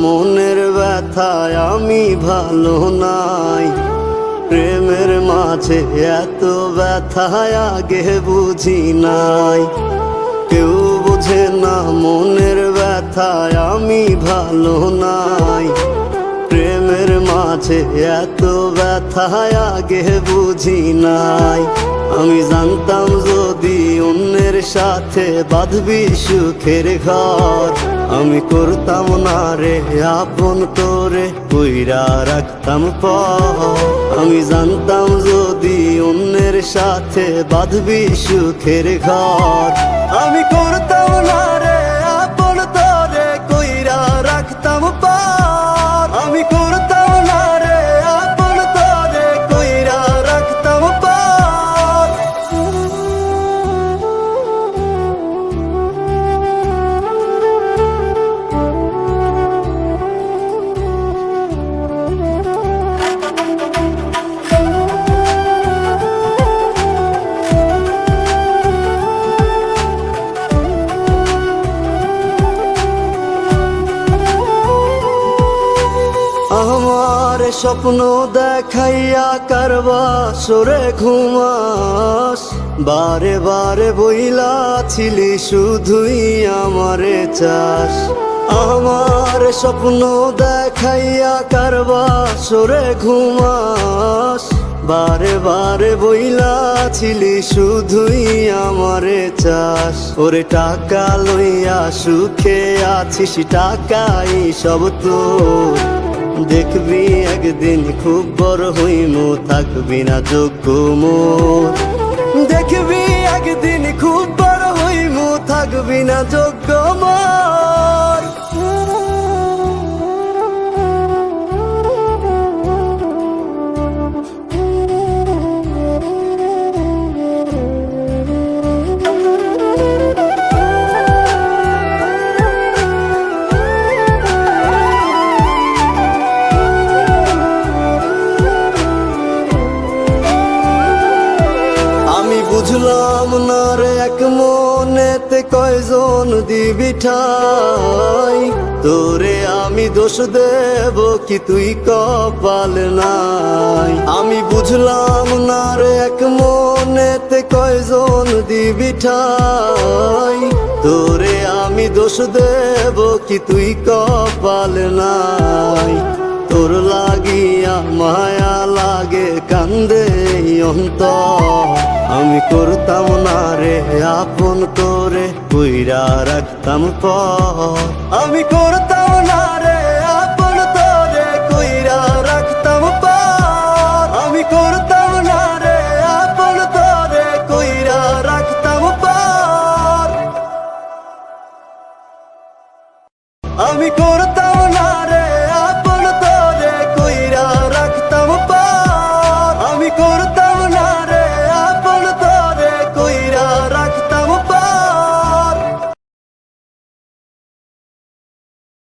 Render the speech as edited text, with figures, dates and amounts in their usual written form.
মনের ব্যথায় আমি ভালো নাই। প্রেমের মাঝে এত ব্যথায় আগে বুঝি নাই। কেউ বোঝে না মনের ব্যথায় আমি ভালো নাই। প্রেমের মাঝে এত ব্যথায় আগে বুঝি নাই। আমি জানতাম যদি অন্যের সাথে বাঁধবি সুখের ঘর, আমি করতাম না রে আপন করে কইরা রাখতাম পর। আমি জানতাম যদি অন্যের সাথে বাঁধবি সুখের ঘর, আমি করতাম না রে আপন করে কইরা রাখতাম পর। আমি করতাম না রে আপন করে কইরা রাখতাম পর। আমার স্বপ্ন দেখাইয়া কারবা সরে ঘুমাস, বারে বারে বইলা ছিলি শুধুই আমারে চাস। আমার স্বপ্ন দেখাইয়া কারবা সরে ঘুমাস, বারে বারে বইলা ছিলি শুধুই আমারে চাস। ওরে টাকা লইয়া সুখে আছিস, টাকাই সব তোর। দেখবি একদিন খুব বড় হইমু, থাকবি না যোগ্য মোর। দেখবি একদিন খুব বড় হইমু, থাকবি না যোগ্য মোর। বুঝলাম না রে এক মনেতে কয়জন দিবি ঠাই, তোরে আমি দোষ দেব কি তুই কপাল নাই। আমি বুঝলাম না রে এক মনেতে কয়জন দিবি ঠাই, তোরে আমি দোষ দেব কি তুই কপাল নাই। তোর লাগিয়া মায়া লাগে কান্দে অন্তর, আমি করতাম না রে আপন করে কইরা রাখতাম পর। আমি